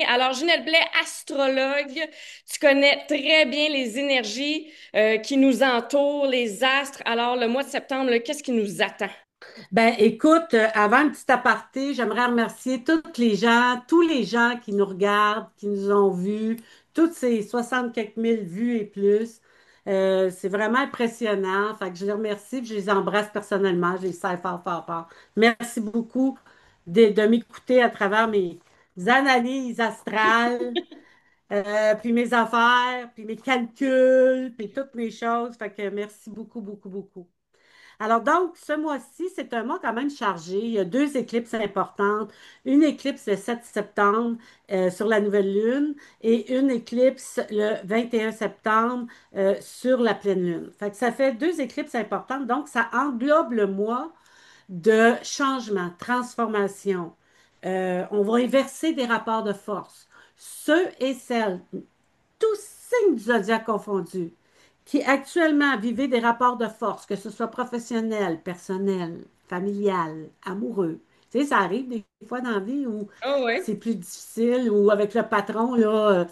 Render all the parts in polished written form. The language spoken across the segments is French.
Alors, Ginette Blais, astrologue, tu connais très bien les énergies qui nous entourent, les astres. Alors, le mois de septembre, là, qu'est-ce qui nous attend? Ben, écoute, avant un petit aparté, j'aimerais remercier toutes les gens, tous les gens qui nous regardent, qui nous ont vus, toutes ces 60 quelques mille vues et plus. C'est vraiment impressionnant. Fait que je les remercie, puis je les embrasse personnellement, je les serre fort, fort, fort. Merci beaucoup de m'écouter à travers mes analyses astrales, puis mes affaires, puis mes calculs, puis toutes mes choses. Fait que merci beaucoup, beaucoup, beaucoup. Alors donc, ce mois-ci, c'est un mois quand même chargé. Il y a deux éclipses importantes. Une éclipse le 7 septembre sur la nouvelle lune et une éclipse le 21 septembre sur la pleine lune. Fait que ça fait deux éclipses importantes. Donc, ça englobe le mois de changement, transformation. On va inverser des rapports de force. Ceux et celles tous signes du zodiaque confondus, qui actuellement vivez des rapports de force, que ce soit professionnel, personnel, familial, amoureux. Tu sais, ça arrive des fois dans la vie où Oh ouais. c'est plus difficile, ou avec le patron, là,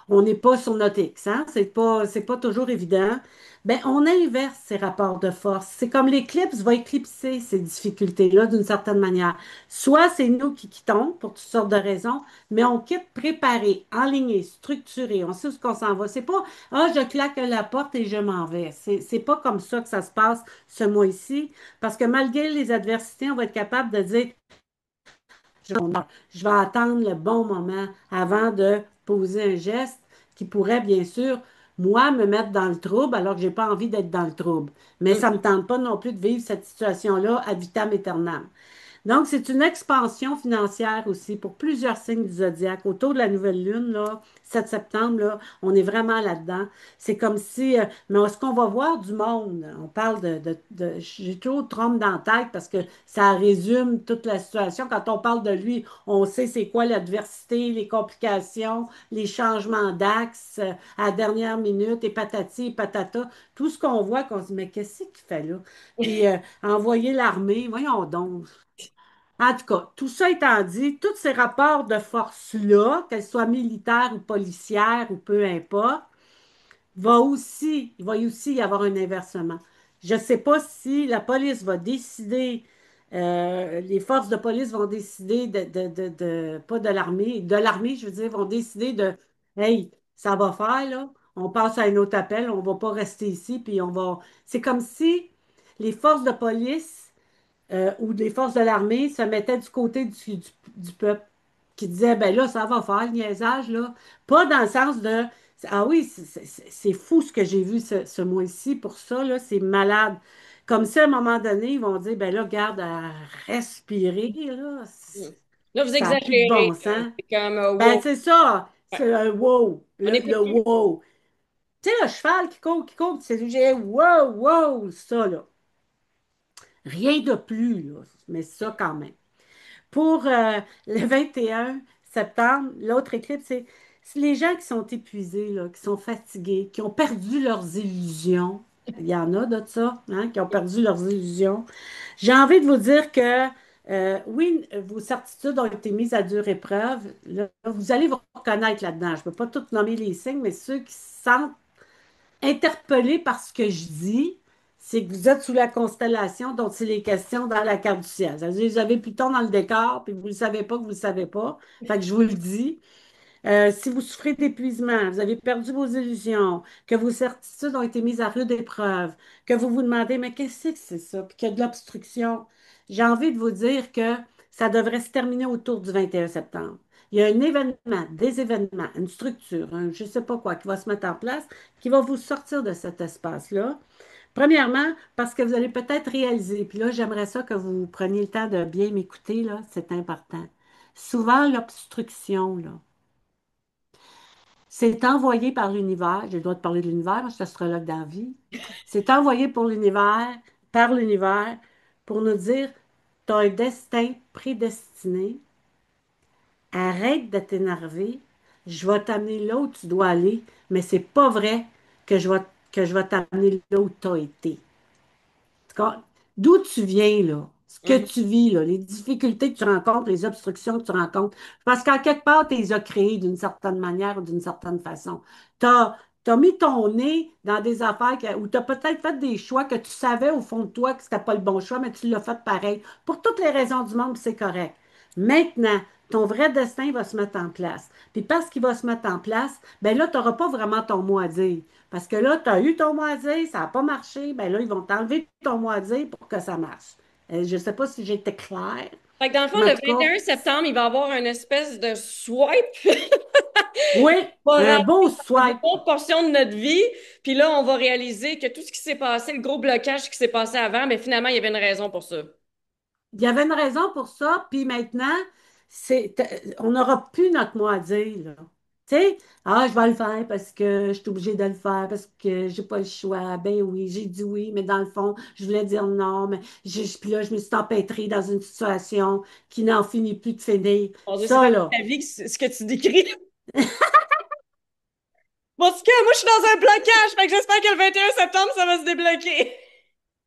on n'est pas sur notre X, hein? C'est pas toujours évident. Ben, on inverse ces rapports de force. C'est comme l'éclipse va éclipser ces difficultés-là d'une certaine manière. Soit c'est nous qui quittons pour toutes sortes de raisons, mais on quitte préparé, enligné, structuré. On sait où ce qu'on s'en va. C'est pas, ah, je claque la porte et je m'en vais. C'est pas comme ça que ça se passe ce mois-ci, parce que malgré les adversités, on va être capable de dire, je, je vais attendre le bon moment avant de poser un geste qui pourrait, bien sûr, moi, me mettre dans le trouble alors que j'ai pas envie d'être dans le trouble. Mais ça me tente pas non plus de vivre cette situation-là ad vitam aeternam. Donc, c'est une expansion financière aussi pour plusieurs signes du zodiaque. Autour de la nouvelle lune, là, 7 septembre, là, on est vraiment là-dedans. C'est comme si, mais est-ce qu'on va voir du monde? On parle j'ai toujours Trump dans la tête parce que ça résume toute la situation. Quand on parle de lui, on sait c'est quoi l'adversité, les complications, les changements d'axe à la dernière minute, et patati et patata. Tout ce qu'on voit, qu'on se dit, mais qu'est-ce qu'il fait là? Puis, envoyer l'armée, voyons donc. En tout cas, tout ça étant dit, tous ces rapports de force-là, qu'elles soient militaires ou policières ou peu importe, il va aussi y avoir un inversement. Je ne sais pas si la police va décider, les forces de police vont décider pas de l'armée, je veux dire, vont décider de, hey, ça va faire, là, on passe à un autre appel, on ne va pas rester ici, puis on va. C'est comme si les forces de police où les forces de l'armée se mettaient du côté du peuple, qui disait, ben là, ça va faire le niaisage, là. Pas dans le sens de, ah oui, c'est fou ce que j'ai vu ce mois-ci pour ça, là, c'est malade. Comme ça, à un moment donné, ils vont dire, ben là, regarde, à respirer, là, Là, vous ça n'a plus de exagérez, bon là. sens. C'est comme, Ben, wow. c'est ça, Ouais. c'est un wow, On le, n'écoute le plus. wow. Tu sais, le cheval qui court, c'est j'ai wow, wow, ça, là. Rien de plus, là, mais ça quand même. Pour le 21 septembre, l'autre éclipse, c'est les gens qui sont épuisés, là, qui sont fatigués, qui ont perdu leurs illusions. Il y en a de ça, hein, qui ont perdu leurs illusions. J'ai envie de vous dire que, oui, vos certitudes ont été mises à dure épreuve. Là, vous allez vous reconnaître là-dedans. Je ne peux pas tout nommer les signes, mais ceux qui se sentent interpellé par ce que je dis, c'est que vous êtes sous la constellation dont il est question dans la carte du ciel. C'est-à-dire, vous avez Pluton dans le décor, puis vous ne le savez pas que vous ne le savez pas. Fait que je vous le dis. Si vous souffrez d'épuisement, vous avez perdu vos illusions, que vos certitudes ont été mises à rude épreuve, que vous vous demandez, mais qu'est-ce que c'est ça? Puis qu'il y a de l'obstruction. J'ai envie de vous dire que ça devrait se terminer autour du 21 septembre. Il y a un événement, des événements, une structure, je ne sais pas quoi, qui va se mettre en place, qui va vous sortir de cet espace-là. Premièrement, parce que vous allez peut-être réaliser, puis là, j'aimerais ça que vous preniez le temps de bien m'écouter, là, c'est important. Souvent, l'obstruction, là, c'est envoyé par l'univers. J'ai le droit de parler de l'univers, moi, je suis astrologue dans la vie. C'est envoyé pour l'univers, par l'univers, pour nous dire, tu as un destin prédestiné. Arrête de t'énerver. Je vais t'amener là où tu dois aller, mais c'est pas vrai que je vais t'amener là où tu as été. En tout cas, d'où tu viens, là? ce que Mhm. tu vis, là, les difficultés que tu rencontres, les obstructions que tu rencontres. Parce qu'en quelque part, tu les as créées d'une certaine manière ou d'une certaine façon. Tu as mis ton nez dans des affaires où tu as peut-être fait des choix que tu savais au fond de toi que c'était pas le bon choix, mais tu l'as fait pareil. Pour toutes les raisons du monde, c'est correct. Maintenant, ton vrai destin va se mettre en place. Puis parce qu'il va se mettre en place, ben là, tu n'auras pas vraiment ton mot à dire. Parce que là, tu as eu ton mot à dire, ça n'a pas marché, ben là, ils vont t'enlever ton mot à dire pour que ça marche. Je ne sais pas si j'étais claire, Fait que dans le fond, mais en le tout cas, 21 septembre, il va y avoir une espèce de swipe oui, va un rentrer beau dans une swipe. autre portion de notre vie. Puis là, on va réaliser que tout ce qui s'est passé, le gros blocage qui s'est passé avant, mais finalement, il y avait une raison pour ça. Il y avait une raison pour ça, puis maintenant, on n'aura plus notre mot à dire, là. Tu sais, ah, je vais le faire parce que je suis obligée de le faire, parce que j'ai pas le choix. Ben oui, j'ai dit oui, mais dans le fond, je voulais dire non, mais puis là, je me suis empêtrée dans une situation qui n'en finit plus de finir. Mon Dieu, c'est Ça, vraiment là. ta vie, ce que tu décris. Bon, en tout cas, moi, je suis dans un blocage, fait que j'espère que le 21 septembre, ça va se débloquer.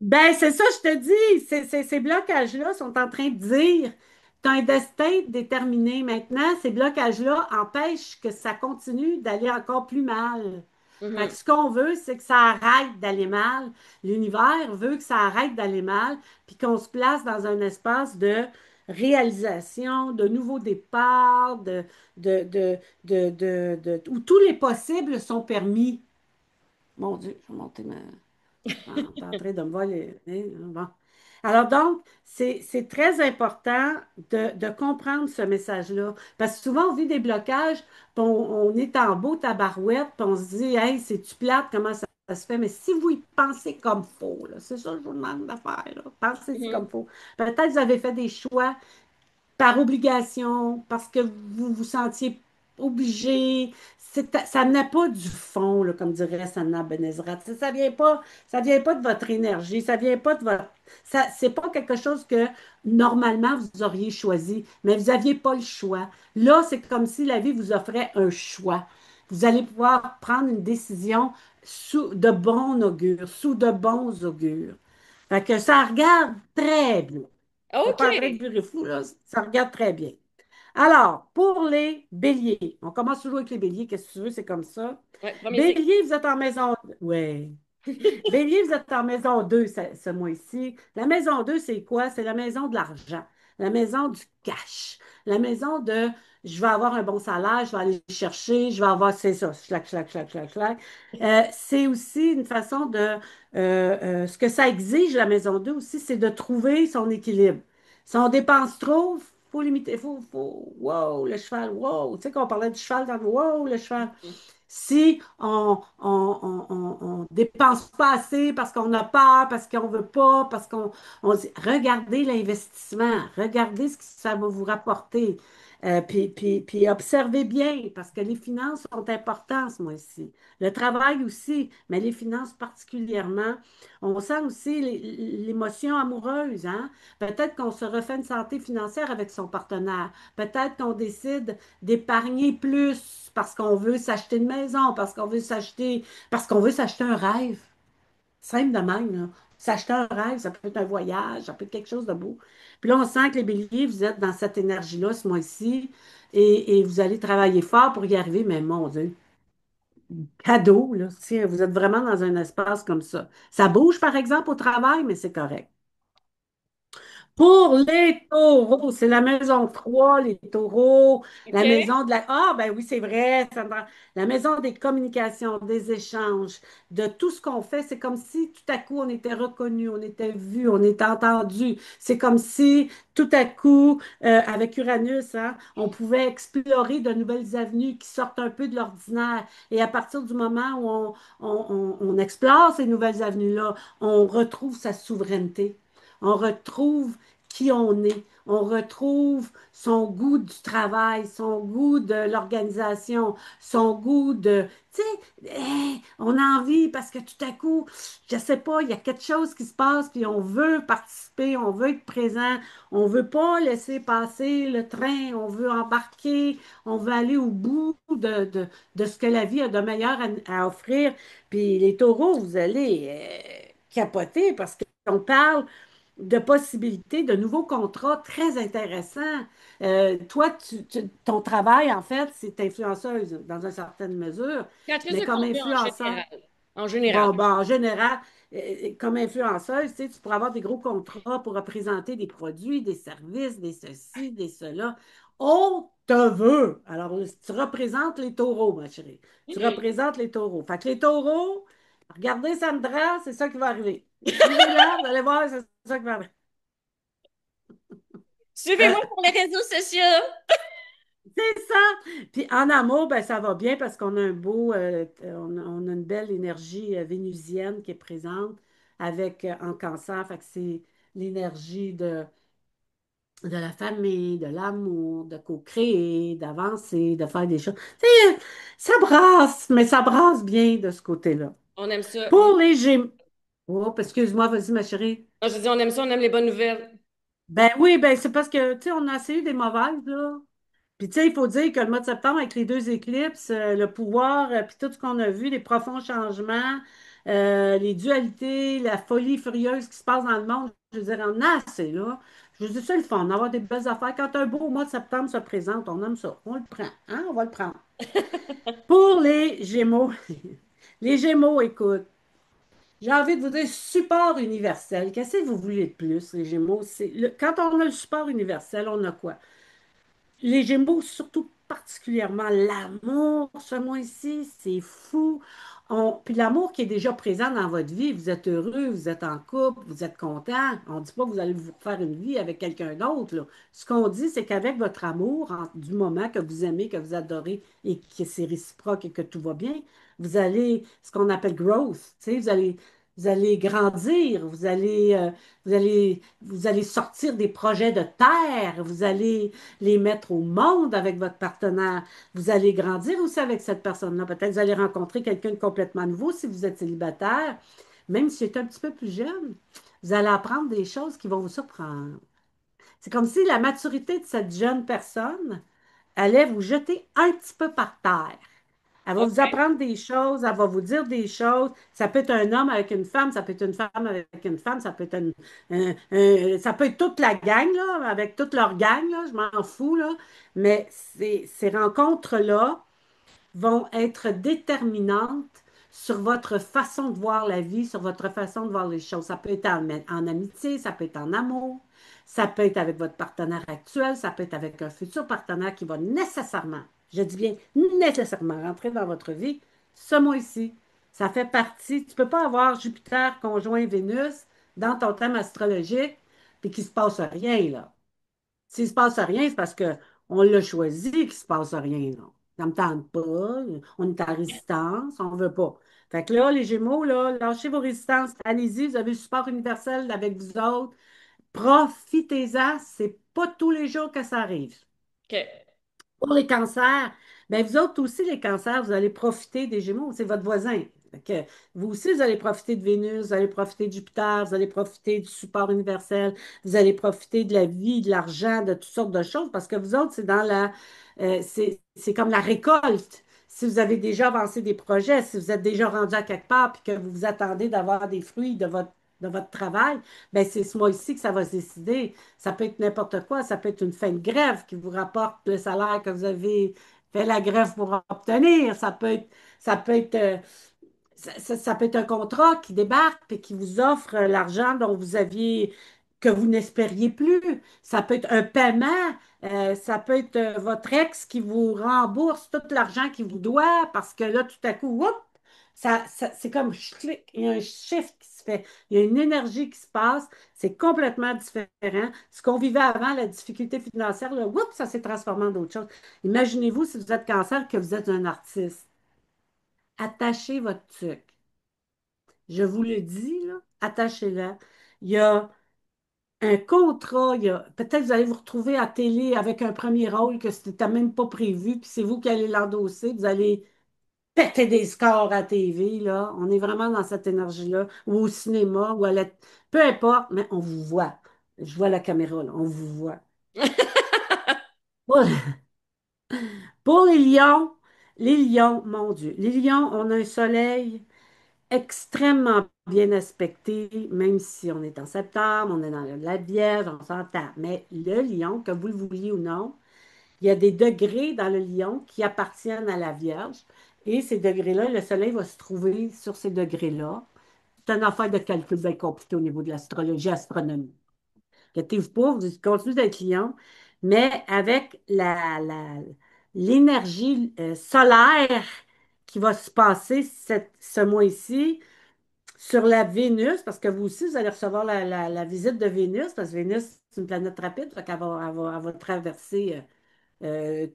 Ben, c'est ça, je te dis. Ces blocages-là sont en train de dire, tu as un destin déterminé maintenant. Ces blocages-là empêchent que ça continue d'aller encore plus mal. Fait que Mhm. ce qu'on veut, c'est que ça arrête d'aller mal. L'univers veut que ça arrête d'aller mal, puis qu'on se place dans un espace de réalisation, de nouveaux départs, de, où tous les possibles sont permis. Mon Dieu, je vais monter ma. T'es en train de me voir bon. Alors donc, c'est très important de comprendre ce message-là. Parce que souvent, on vit des blocages, puis on est en beau tabarouette, puis on se dit, hey, c'est-tu plate, comment ça se fait? Mais si vous y pensez comme faux, là, c'est ça que je vous demande de faire, là. Pensez-y Mhm. comme faux. Peut-être que vous avez fait des choix par obligation, parce que vous vous sentiez obligé. Ça n'a pas du fond, là, comme dirait Sanna Benezrat. Ça vient pas de votre énergie, ça vient pas de votre. C'est pas quelque chose que normalement vous auriez choisi, mais vous n'aviez pas le choix. Là, c'est comme si la vie vous offrait un choix. Vous allez pouvoir prendre une décision sous de bon augure, sous de bons augures. Fait que ça regarde très bien. Je suis OK. pas en train de virer fou, là. Ça regarde très bien. Alors, pour les béliers, on commence toujours avec les béliers, qu'est-ce que tu veux, c'est comme ça. Ouais, premier signe. Bélier, vous êtes en maison. Ouais. Bélier, vous êtes en maison 2 ce mois-ci. La maison 2, c'est quoi? C'est la maison de l'argent, la maison du cash, la maison de je vais avoir un bon salaire, je vais aller chercher, je vais avoir, c'est ça, schlac, schlac, schlac, schlac, schlac. C'est aussi une façon ce que ça exige, la maison 2 aussi, c'est de trouver son équilibre. Si on dépense trop, faut limiter, wow, le cheval, wow, tu sais qu'on parlait du cheval dans le, wow, le cheval. Si on dépense pas assez parce qu'on a peur, parce qu'on veut pas, parce on dit, regardez l'investissement, regardez ce que ça va vous rapporter. Puis observez bien, parce que les finances sont importantes ce mois-ci. Le travail aussi, mais les finances particulièrement. On sent aussi l'émotion amoureuse, hein? Peut-être qu'on se refait une santé financière avec son partenaire. Peut-être qu'on décide d'épargner plus parce qu'on veut s'acheter une maison, parce qu'on veut s'acheter un rêve. Simple de même, là. S'acheter un rêve, ça peut être un voyage, ça peut être quelque chose de beau. Puis là, on sent que les béliers, vous êtes dans cette énergie-là ce mois-ci et vous allez travailler fort pour y arriver, mais mon Dieu, cadeau, là. Si vous êtes vraiment dans un espace comme ça. Ça bouge, par exemple, au travail, mais c'est correct. Pour les taureaux, c'est la maison 3, les taureaux, la OK. maison de la. Ah, ben oui, c'est vrai, Sandra. La maison des communications, des échanges, de tout ce qu'on fait. C'est comme si tout à coup on était reconnu, on était vu, on était entendu. C'est comme si tout à coup, avec Uranus, hein, on pouvait explorer de nouvelles avenues qui sortent un peu de l'ordinaire. Et à partir du moment où on explore ces nouvelles avenues-là, on retrouve sa souveraineté. On retrouve qui on est. On retrouve son goût du travail, son goût de l'organisation, son goût de, tu sais, on a envie parce que tout à coup, je sais pas, il y a quelque chose qui se passe, puis on veut participer, on veut être présent, on veut pas laisser passer le train, on veut embarquer, on veut aller au bout de ce que la vie a de meilleur à offrir. Puis les taureaux, vous allez capoter parce qu'on parle de possibilités, de nouveaux contrats très intéressants. Toi, ton travail, en fait, c'est influenceuse dans une certaine mesure, Créatrice mais de comme contenu en influenceur, général. En général. bon, en général, comme influenceuse, tu sais, tu pourras avoir des gros contrats pour représenter des produits, des services, des ceci, des cela. On te veut. Alors, tu représentes les taureaux, ma chérie. Tu représentes les taureaux. Fait que les taureaux, regardez Sandra, c'est ça qui va arriver. Suivez-la, vous allez voir, c'est ça qui va arriver. Suivez-moi sur les réseaux sociaux. C'est ça. Puis en amour, ben, ça va bien parce qu'on a un beau, on a une belle énergie vénusienne qui est présente avec en cancer. Fait que c'est l'énergie de la famille, de l'amour, de co-créer, d'avancer, de faire des choses. Tu sais, ça brasse, mais ça brasse bien de ce côté-là. On aime ça. Pour les Gémeaux. Oh, excuse-moi, vas-y, ma chérie. Non, je dis, on aime ça, on aime les bonnes nouvelles. Ben oui, ben c'est parce que, tu sais, on a assez eu des mauvaises, là. Puis, tu sais, il faut dire que le mois de septembre, avec les deux éclipses, le pouvoir, puis tout ce qu'on a vu, les profonds changements, les dualités, la folie furieuse qui se passe dans le monde, je veux dire, on a assez, là. Je veux dire, c'est le fun, d'avoir des belles affaires. Quand un beau mois de septembre se présente, on aime ça. On le prend, hein? On va le prendre. Pour les Gémeaux, les Gémeaux, écoute, j'ai envie de vous dire support universel. Qu'est-ce que vous voulez de plus, les Gémeaux? Quand on a le support universel, on a quoi? Les Gémeaux, surtout particulièrement l'amour, ce mois-ci, c'est fou. Puis l'amour qui est déjà présent dans votre vie, vous êtes heureux, vous êtes en couple, vous êtes content. On ne dit pas que vous allez vous faire une vie avec quelqu'un d'autre, là. Ce qu'on dit, c'est qu'avec votre amour, du moment que vous aimez, que vous adorez et que c'est réciproque et que tout va bien, vous allez, ce qu'on appelle growth, tu sais, vous allez grandir, vous allez sortir des projets de terre, vous allez les mettre au monde avec votre partenaire. Vous allez grandir aussi avec cette personne-là. Peut-être vous allez rencontrer quelqu'un de complètement nouveau si vous êtes célibataire. Même si c'est un petit peu plus jeune, vous allez apprendre des choses qui vont vous surprendre. C'est comme si la maturité de cette jeune personne allait vous jeter un petit peu par terre. Elle va vous OK. apprendre des choses, elle va vous dire des choses. Ça peut être un homme avec une femme, ça peut être une femme avec une femme, ça peut être ça peut être toute la gang, là, avec toute leur gang, là, je m'en fous, là. Mais ces rencontres-là vont être déterminantes sur votre façon de voir la vie, sur votre façon de voir les choses. Ça peut être en amitié, ça peut être en amour, ça peut être avec votre partenaire actuel, ça peut être avec un futur partenaire qui va nécessairement, je dis bien nécessairement, rentrer dans votre vie ce mois-ci. Ça fait partie. Tu ne peux pas avoir Jupiter conjoint Vénus dans ton thème astrologique puis qu'il ne se passe rien, là. S'il ne se passe rien, c'est parce qu'on l'a choisi qu'il ne se passe rien, là. Ça ne me tente pas, on est en résistance, on ne veut pas. Fait que là, les Gémeaux, là, lâchez vos résistances, allez-y, vous avez le support universel avec vous autres, profitez-en, c'est pas tous les jours que ça arrive. OK. Pour les cancers, ben vous autres aussi, les cancers, vous allez profiter des Gémeaux, c'est votre voisin. Fait que vous aussi, vous allez profiter de Vénus, vous allez profiter de Jupiter, vous allez profiter du support universel, vous allez profiter de la vie, de l'argent, de toutes sortes de choses, parce que vous autres, c'est dans c'est comme la récolte. Si vous avez déjà avancé des projets, si vous êtes déjà rendu à quelque part, puis que vous vous attendez d'avoir des fruits de votre travail, ben c'est ce mois-ci que ça va se décider. Ça peut être n'importe quoi. Ça peut être une fin de grève qui vous rapporte le salaire que vous avez fait la grève pour obtenir. Ça peut être, ça peut être un contrat qui débarque et qui vous offre l'argent dont vous aviez, que vous n'espériez plus. Ça peut être un paiement. Ça peut être votre ex qui vous rembourse tout l'argent qu'il vous doit parce que là, tout à coup, whoop, c'est comme clic, il y a un shift qui se fait. Il y a une énergie qui se passe. C'est complètement différent. Ce qu'on vivait avant, la difficulté financière, là, whoop, ça s'est transformé en d'autres choses. Imaginez-vous si vous êtes cancer que vous êtes un artiste. Attachez votre truc. Je vous le dis, là, attachez-la. Il y a un contrat, peut-être vous allez vous retrouver à télé avec un premier rôle que c'était même pas prévu, puis c'est vous qui allez l'endosser, vous allez péter des scores à TV, là. On est vraiment dans cette énergie-là, ou au cinéma, ou peu importe, mais on vous voit. Je vois la caméra, là, on vous voit. Pour, pour les lions, mon Dieu, les lions, on a un soleil extrêmement bien aspecté, même si on est en septembre, on est dans la Vierge, on s'entend. Mais le lion, que vous le vouliez ou non, il y a des degrés dans le lion qui appartiennent à la Vierge. Et ces degrés-là, le soleil va se trouver sur ces degrés-là. C'est une affaire de calcul bien compliqué au niveau de l'astrologie, astronomie. Inquiétez-vous pas, vous continuez d'être lion, mais avec l'énergie solaire qui va se passer ce mois-ci, sur la Vénus, parce que vous aussi, vous allez recevoir la visite de Vénus, parce que Vénus, c'est une planète rapide, donc elle va traverser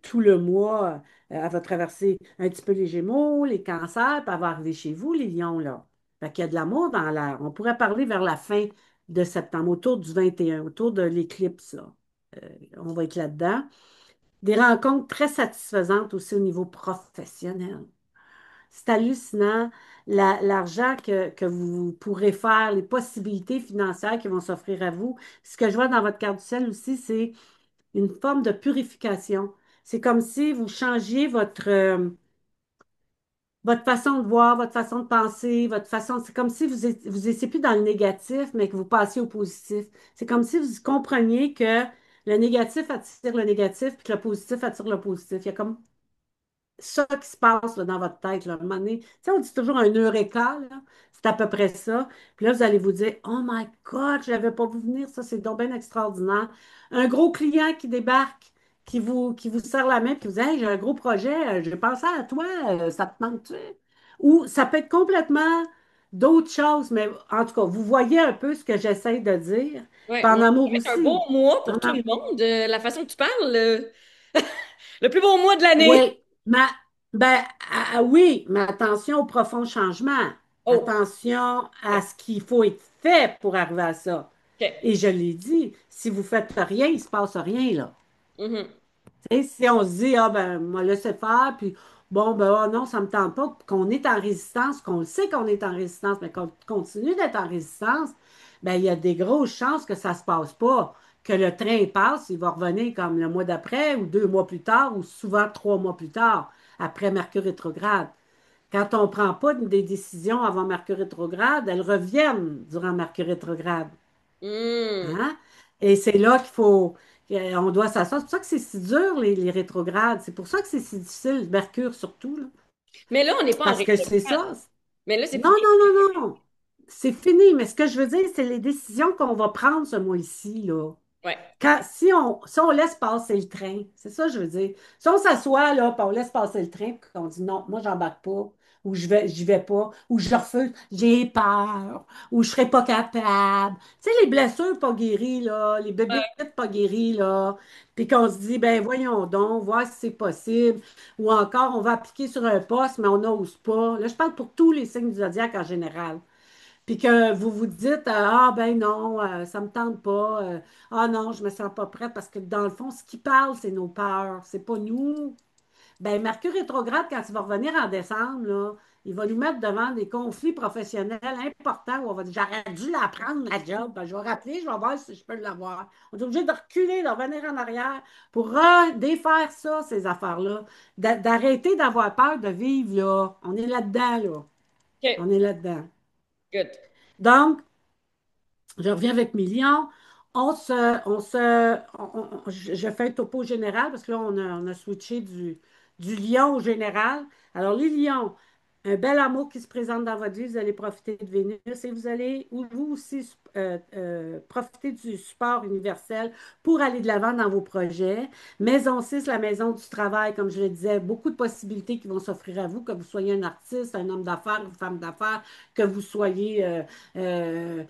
tout le mois, elle va traverser un petit peu les Gémeaux, les Cancers, puis elle va arriver chez vous, les Lions, là. Fait qu'il y a de l'amour dans l'air. On pourrait parler vers la fin de septembre, autour du 21, autour de l'éclipse, là. On va être là-dedans. Des rencontres très satisfaisantes aussi au niveau professionnel. C'est hallucinant l'argent que vous pourrez faire, les possibilités financières qui vont s'offrir à vous. Ce que je vois dans votre carte du ciel aussi, c'est une forme de purification. C'est comme si vous changiez votre façon de voir, votre façon de penser, votre façon. C'est comme si vous étiez plus dans le négatif, mais que vous passiez au positif. C'est comme si vous compreniez que le négatif attire le négatif, puis que le positif attire le positif. Il y a comme ça qui se passe là, dans votre tête. Là, à un moment donné. Tu sais, on dit toujours un eureka, là. C'est à peu près ça. Puis là, vous allez vous dire, Oh my God, je l'avais pas vu venir, ça, c'est donc bien extraordinaire. Un gros client qui débarque, qui vous serre la main, puis qui vous dit, Hey, j'ai un gros projet, j'ai pensé à toi, ça te manque-tu? Ou ça peut être complètement d'autres choses, mais en tout cas, vous voyez un peu ce que j'essaie de dire. Ouais, Puis en mais amour ça va être un beau aussi. mois En pour tout am- le monde. La façon que tu parles, le plus beau mois de l'année. Oui, mais ben, oui, mais attention au profond changement. Oh, Attention à OK. ce qu'il faut être fait pour arriver à ça. OK. Et je l'ai dit, si vous faites rien, il ne se passe rien, là. Mhm. Et si on se dit, ah ben, moi, laissez faire, puis bon, ben, ah, non, ça ne me tente pas, qu'on est en résistance, qu'on le sait qu'on est en résistance, mais qu'on continue d'être en résistance, ben, il y a des grosses chances que ça ne se passe pas, que le train passe, il va revenir comme le mois d'après, ou 2 mois plus tard, ou souvent 3 mois plus tard, après Mercure rétrograde. Quand on ne prend pas des décisions avant Mercure rétrograde, elles reviennent durant Mercure rétrograde. Hmm. Hein? Et c'est là on doit s'asseoir. C'est pour ça que c'est si dur, les rétrogrades. C'est pour ça que c'est si difficile, Mercure surtout, là. Mais là, on n'est pas en Parce que c'est rétrograde. ça. Mais là, c'est Non, fini. non, non, non. C'est fini. Mais ce que je veux dire, c'est les décisions qu'on va prendre ce mois-ci, là. Ouais. Si on laisse passer le train, c'est ça que je veux dire. Si on s'assoit là, puis on laisse passer le train, puis qu'on dit non, moi j'embarque pas, ou j'y vais pas, ou je refuse, j'ai peur, ou je serai pas capable. Tu sais, les blessures pas guéries, là, les bébés Ouais. pas guéris, là, puis qu'on se dit, ben voyons donc, voir si c'est possible, ou encore on va appliquer sur un poste, mais on n'ose pas. Là, je parle pour tous les signes du zodiaque en général. Puis que vous vous dites, ah ben non, ça me tente pas, ah non, je me sens pas prête, parce que dans le fond, ce qui parle, c'est nos peurs, c'est pas nous. Ben Mercure rétrograde, quand il va revenir en décembre, là, il va nous mettre devant des conflits professionnels importants où on va dire, j'aurais dû la prendre, la job. Ben, je vais rappeler, je vais voir si je peux l'avoir. On est obligé de reculer, de revenir en arrière pour défaire ça, ces affaires-là. D'arrêter d'avoir peur de vivre, là. On est là-dedans, là. On OK. est là-dedans. Good. Donc, je reviens avec Million. Je fais un topo général parce que là, on a switché du lion au général. Alors, les lions, un bel amour qui se présente dans votre vie, vous allez profiter de Vénus et vous allez, ou vous aussi, profiter du support universel pour aller de l'avant dans vos projets. Maison 6, la maison du travail, comme je le disais, beaucoup de possibilités qui vont s'offrir à vous, que vous soyez un artiste, un homme d'affaires, une femme d'affaires, que vous soyez peu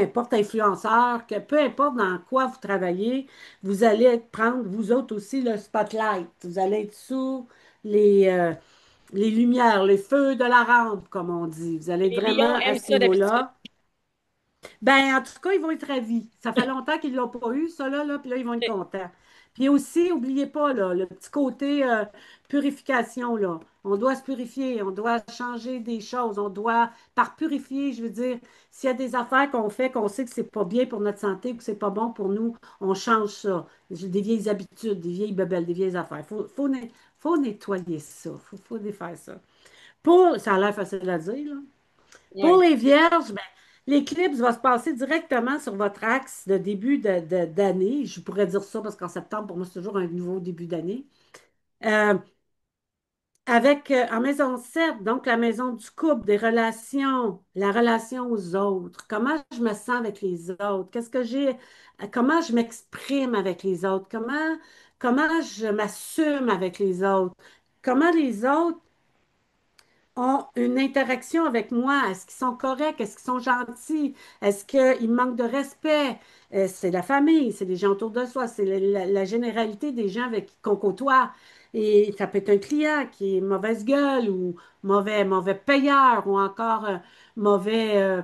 importe, influenceur, que peu importe dans quoi vous travaillez, vous allez prendre, vous autres aussi, le spotlight. Vous allez être sous les, euh, les lumières, les feux de la rampe, comme on dit. Vous allez être Les lions vraiment à aiment ce ça d'habitude. niveau-là. Ben, en tout cas, ils vont être ravis. Ça fait longtemps qu'ils ne l'ont pas eu, ça, là, puis là, ils vont être OK. contents. Puis aussi, n'oubliez pas, là, le petit côté purification, là. On doit se purifier, on doit changer des choses, on doit, par purifier, je veux dire, s'il y a des affaires qu'on fait, qu'on sait que c'est pas bien pour notre santé ou que c'est pas bon pour nous, on change ça. J'ai des vieilles habitudes, des vieilles bebelles, des vieilles affaires. Faut nettoyer ça, faut défaire ça. Ça a l'air facile à dire, là. Pour Oui. les vierges, ben, l'éclipse va se passer directement sur votre axe de début d'année. Je pourrais dire ça parce qu'en septembre, pour moi, c'est toujours un nouveau début d'année. Euh, en maison 7, donc la maison du couple, des relations, la relation aux autres. Comment je me sens avec les autres? Comment je m'exprime avec les autres? Comment je m'assume avec les autres? Comment les autres ont une interaction avec moi? Est-ce qu'ils sont corrects? Est-ce qu'ils sont gentils? Est-ce qu'ils manquent de respect? C'est la famille, c'est les gens autour de soi, c'est la généralité des gens avec qui qu'on côtoie. Et ça peut être un client qui est mauvaise gueule ou mauvais payeur ou encore mauvais,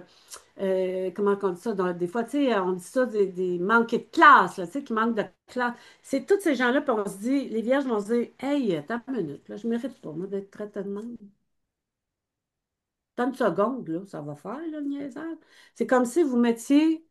comment on dit ça? Des fois, tu sais, on dit ça des manqués de classe, là, tu sais, qui manquent de classe. C'est tous ces gens-là, puis on se dit, les vierges vont se dire, hey, attends une minute, là, je mérite pas, moi, d'être traité de même. Tant de secondes, là, ça va faire, là, le niaisage. C'est comme si vous mettiez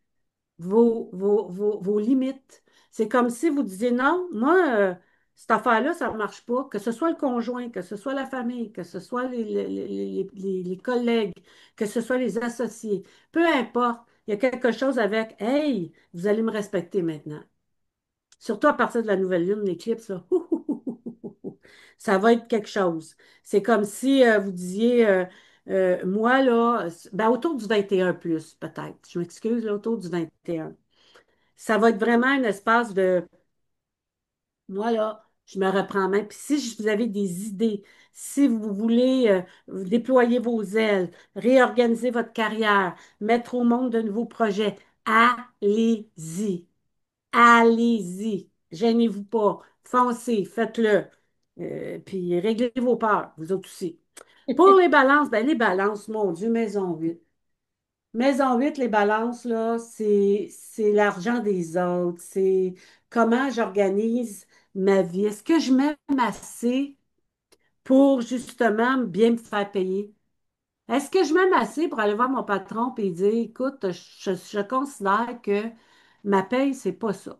vos limites. C'est comme si vous disiez non, moi, cette affaire-là, ça ne marche pas. Que ce soit le conjoint, que ce soit la famille, que ce soit les collègues, que ce soit les associés, peu importe, il y a quelque chose avec, hey, vous allez me respecter maintenant. Surtout à partir de la nouvelle lune, l'éclipse, là. Ça va être quelque chose. C'est comme si vous disiez, moi, là, ben, autour du 21 plus, peut-être. Je m'excuse, là, autour du 21. Ça va être vraiment un espace de, moi, là, je me reprends en main. Puis si vous avez des idées, si vous voulez déployer vos ailes, réorganiser votre carrière, mettre au monde de nouveaux projets, allez-y. Allez-y, gênez-vous pas, foncez, faites-le. Puis réglez vos peurs, vous autres aussi. Pour les balances, ben les balances, mon Dieu, maison 8. Maison 8, les balances, là, c'est l'argent des autres, c'est comment j'organise ma vie. Est-ce que je m'aime assez pour justement bien me faire payer? Est-ce que je m'aime assez pour aller voir mon patron et dire, écoute, je considère que ma paye, c'est pas ça.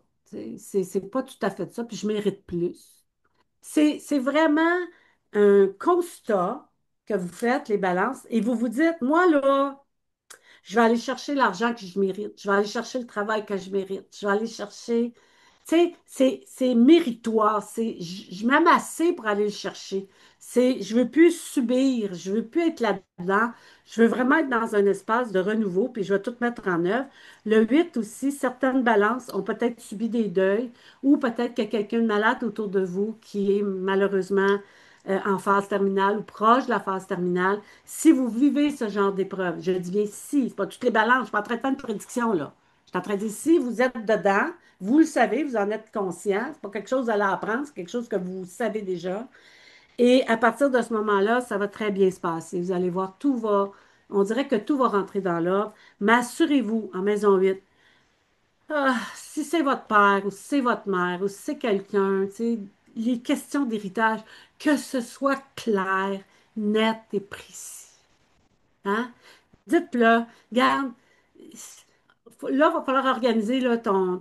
C'est pas tout à fait ça, puis je mérite plus. C'est vraiment un constat que vous faites, les balances, et vous vous dites, moi, là, je vais aller chercher l'argent que je mérite. Je vais aller chercher le travail que je mérite. Je vais aller chercher. Tu sais, c'est méritoire. Je m'aime assez pour aller le chercher. Je veux plus subir. Je veux plus être là-dedans. Je veux vraiment être dans un espace de renouveau, puis je vais tout mettre en œuvre. Le 8 aussi, certaines balances ont peut-être subi des deuils ou peut-être qu'il y a quelqu'un de malade autour de vous qui est malheureusement en phase terminale ou proche de la phase terminale. Si vous vivez ce genre d'épreuve, je dis bien si, c'est pas toutes les balances, je suis pas en train de faire une prédiction là. Je suis en train de dire si vous êtes dedans, vous le savez, vous en êtes conscient, c'est pas quelque chose à l'apprendre, c'est quelque chose que vous savez déjà. Et à partir de ce moment-là, ça va très bien se passer. Vous allez voir, on dirait que tout va rentrer dans l'ordre. Mais assurez-vous, en maison 8, si c'est votre père ou si c'est votre mère ou si c'est quelqu'un, tu sais, les questions d'héritage, que ce soit clair, net et précis. Hein? Dites-le, regarde, là, il va falloir organiser là, ton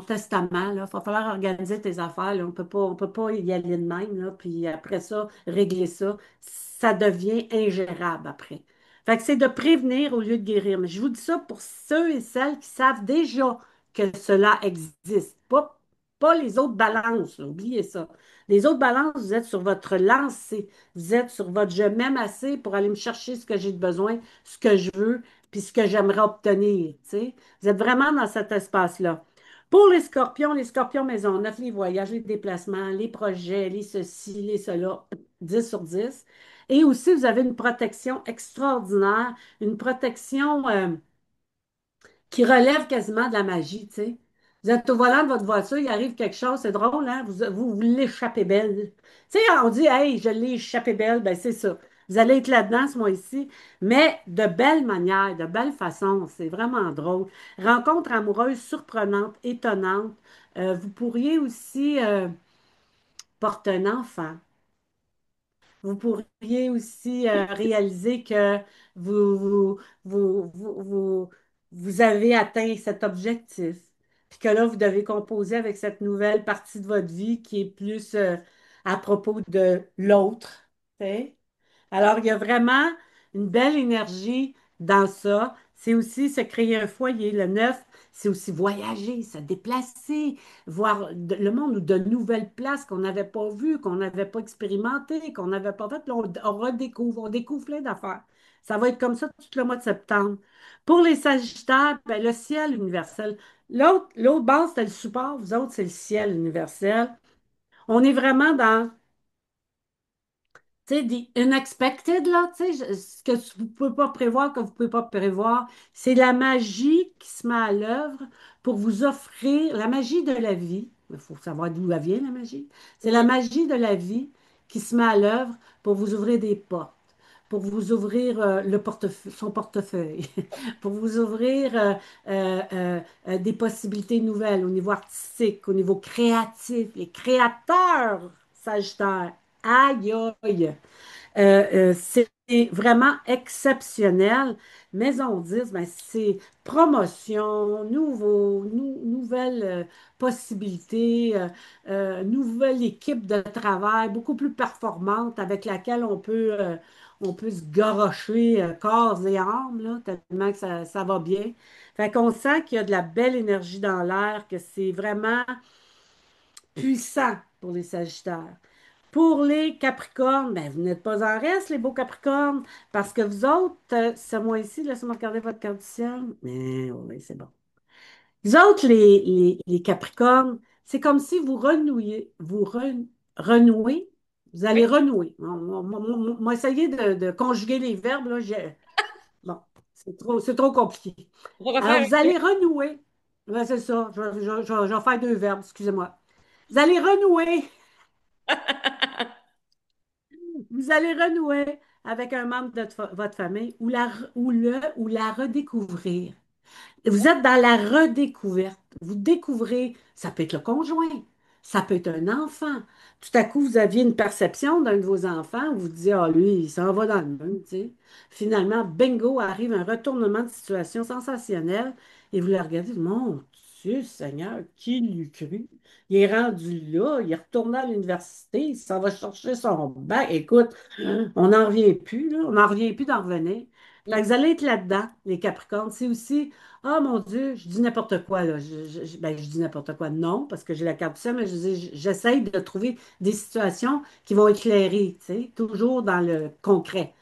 testament. Il va falloir organiser tes affaires. Là. On peut pas y aller de même. Là, puis après ça, régler ça. Ça devient ingérable après. Fait que c'est de prévenir au lieu de guérir. Mais je vous dis ça pour ceux et celles qui savent déjà que cela existe. Pas les autres balances. Là. Oubliez ça. Les autres balances, vous êtes sur votre lancée. Vous êtes sur votre je m'aime assez pour aller me chercher ce que j'ai de besoin, ce que je veux puis ce que j'aimerais obtenir, tu sais. Vous êtes vraiment dans cet espace-là. Pour les scorpions maison 9, les voyages, les déplacements, les projets, les ceci, les cela, 10 sur 10. Et aussi, vous avez une protection extraordinaire, une protection qui relève quasiment de la magie, tu sais. Vous êtes au volant de votre voiture, il arrive quelque chose, c'est drôle, hein? Vous l'échappez belle. Tu sais, on dit, hey, je l'ai échappé belle, ben c'est ça. Vous allez être là-dedans ce mois-ci, mais de belle manière, de belle façon, c'est vraiment drôle. Rencontre amoureuse surprenante, étonnante. Vous pourriez aussi porter un enfant. Vous pourriez aussi réaliser que vous, vous, vous, vous avez atteint cet objectif. Puis que là, vous devez composer avec cette nouvelle partie de votre vie qui est plus à propos de l'autre. Tu sais. Alors, il y a vraiment une belle énergie dans ça. C'est aussi se créer un foyer. Le neuf, c'est aussi voyager, se déplacer, voir le monde ou de nouvelles places qu'on n'avait pas vues, qu'on n'avait pas expérimentées, qu'on n'avait pas faites. Là, on découvre plein d'affaires. Ça va être comme ça tout le mois de septembre. Pour les Sagittaires, ben, le ciel universel. L'autre base, c'est le support. Vous autres, c'est le ciel universel. On est vraiment dans tu sais, des unexpected, là, tu sais, ce que vous ne pouvez pas prévoir, que vous ne pouvez pas prévoir, c'est la magie qui se met à l'œuvre pour vous offrir la magie de la vie. Il faut savoir d'où elle vient, la magie. C'est la Mhm. magie de la vie qui se met à l'œuvre pour vous ouvrir des portes, pour vous ouvrir son portefeuille, pour vous ouvrir des possibilités nouvelles au niveau artistique, au niveau créatif, les créateurs Sagittaires. Aïe, aïe. C'est vraiment exceptionnel. Maison 10, ben, c'est promotion, nouvelles possibilités, nouvelle équipe de travail beaucoup plus performante avec laquelle on peut se garrocher corps et âme, là, tellement que ça va bien. Fait qu'on sent qu'il y a de la belle énergie dans l'air, que c'est vraiment puissant pour les Sagittaires. Pour les Capricornes, ben, vous n'êtes pas en reste, les beaux Capricornes, parce que vous autres, ce mois-ci, laissez-moi regarder votre carte du ciel. Mais oui, c'est bon. Vous autres, les Capricornes, c'est comme si vous renouiez, renouez, vous allez Oui, renouer. On va essayer de conjuguer les verbes, là. Bon, c'est trop compliqué. on va Alors, refaire vous un allez renouer. Ouais, c'est ça. Je vais faire deux verbes, excusez-moi. Vous allez renouer. Vous allez renouer avec un membre de votre famille ou la redécouvrir. Vous êtes dans la redécouverte. Vous découvrez, ça peut être le conjoint, ça peut être un enfant. Tout à coup, vous aviez une perception d'un de vos enfants, vous vous disiez, ah, lui, il s'en va dans le monde, tu sais. Finalement, bingo, arrive un retournement de situation sensationnel et vous le regardez, mon Dieu Seigneur, qui l'eût cru? Il est rendu là, il est retourné à l'université, il s'en va chercher son bac. Écoute, on n'en revient plus, là, on n'en revient plus d'en revenir. Fait que vous allez être là-dedans, les Capricornes. C'est aussi ah mon Dieu, je dis n'importe quoi là. Ben, je dis n'importe quoi. Non, parce que j'ai la carte du ciel, mais j'essaye de trouver des situations qui vont éclairer, tu sais, toujours dans le concret.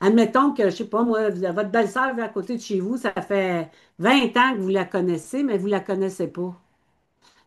Admettons que, je sais pas, moi, votre belle-sœur vit à côté de chez vous, ça fait 20 ans que vous la connaissez, mais vous la connaissez pas.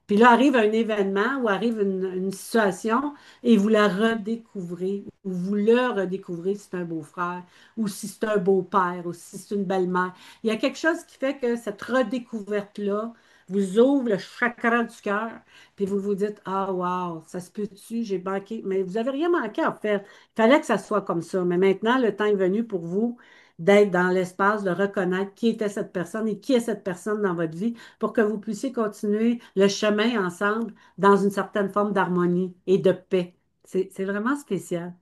Puis là arrive un événement ou arrive une situation et vous la redécouvrez, ou vous le redécouvrez si c'est un beau-frère, ou si c'est un beau-père, ou si c'est une belle-mère. Il y a quelque chose qui fait que cette redécouverte-là vous ouvre le chakra du cœur, puis vous vous dites, ah, wow, ça se peut-tu, j'ai manqué. Mais vous n'avez rien manqué en fait. Il fallait que ça soit comme ça. Mais maintenant, le temps est venu pour vous d'être dans l'espace, de reconnaître qui était cette personne et qui est cette personne dans votre vie pour que vous puissiez continuer le chemin ensemble dans une certaine forme d'harmonie et de paix. C'est vraiment spécial.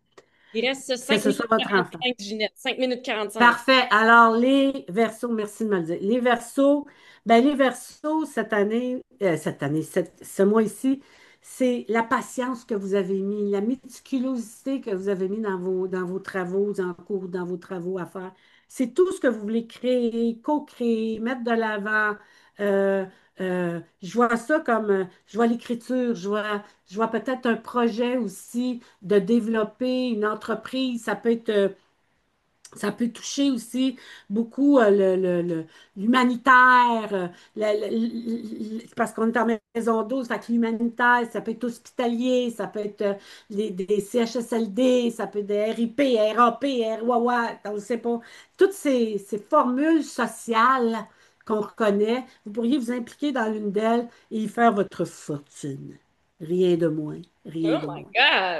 Il reste Que 5 ce minutes soit votre enfant. 45, Ginette. 5 minutes 45. Parfait. Alors, les Verseaux, merci de me le dire. Les Verseaux, ce mois-ci, c'est la patience que vous avez mis, la méticulosité que vous avez mis dans vos travaux en cours, dans vos travaux à faire. C'est tout ce que vous voulez créer, co-créer, mettre de l'avant. Euh, je vois ça comme, je vois l'écriture, je vois peut-être un projet aussi de développer une entreprise. Ça peut toucher aussi beaucoup l'humanitaire, parce qu'on est en maison 12, fait que l'humanitaire, ça peut être hospitalier, ça peut être des CHSLD, ça peut être des RIP, RAP, RWAWA, on ne sait pas. Toutes ces formules sociales qu'on reconnaît, vous pourriez vous impliquer dans l'une d'elles et y faire votre fortune. Rien de moins, rien Oh de my moins.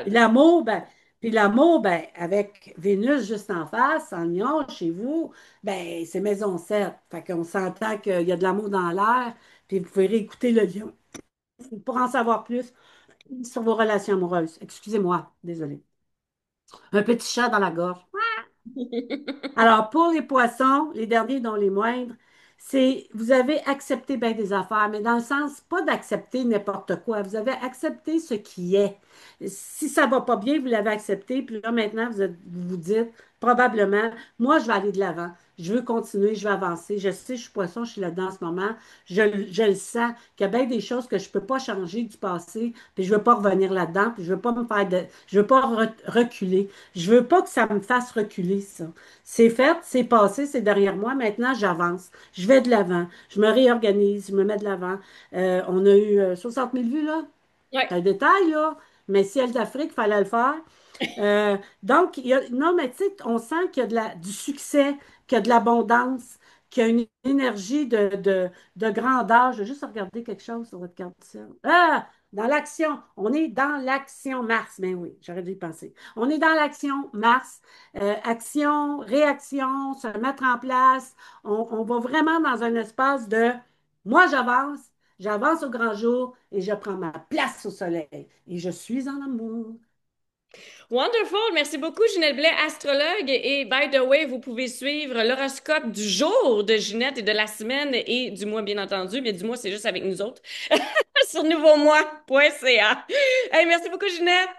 Puis God! l'amour, ben, puis l'amour, ben, avec Vénus juste en face, en Lion, chez vous, ben, c'est maison 7. Fait qu'on s'entend qu'il y a de l'amour dans l'air, puis vous pouvez réécouter le Lion pour en savoir plus sur vos relations amoureuses. Excusez-moi, désolé. Un petit chat dans la gorge. Alors, pour les poissons, les derniers dont les moindres, vous avez accepté bien des affaires, mais dans le sens, pas d'accepter n'importe quoi. Vous avez accepté ce qui est. Si ça va pas bien, vous l'avez accepté, puis là, maintenant, vous vous dites, probablement, moi, je vais aller de l'avant. Je veux continuer, je vais avancer. Je sais, je suis poisson, je suis là-dedans en ce moment. Je le sens qu'il y a bien des choses que je peux pas changer du passé, puis je veux pas revenir là-dedans, puis je veux pas me faire je veux pas reculer. Je veux pas que ça me fasse reculer, ça. C'est fait, c'est passé, c'est derrière moi. Maintenant, j'avance. Je vais de l'avant. Je me réorganise, je me mets de l'avant. On a eu 60 000 vues, là. Ouais. C'est un détail, là. Mais ciel d'Afrique, il fallait le faire. Donc, non, mais tu sais, on sent qu'il y a du succès, qu'il y a de l'abondance, qu'il y a une énergie de grandeur. Je vais juste regarder quelque chose sur votre carte du ciel. Ah! Dans l'action. On est dans l'action Mars. Ben oui, j'aurais dû y penser. On est dans l'action Mars. Action, réaction, se mettre en place. On va vraiment dans un espace de moi, j'avance au grand jour et je prends ma place au soleil. Et je suis en amour. Wonderful. Merci beaucoup, Ginette Blais, astrologue. Et by the way, vous pouvez suivre l'horoscope du jour de Ginette et de la semaine et du mois, bien entendu. Mais du mois, c'est juste avec nous autres sur nouveaumois.ca. Hey, merci beaucoup, Ginette.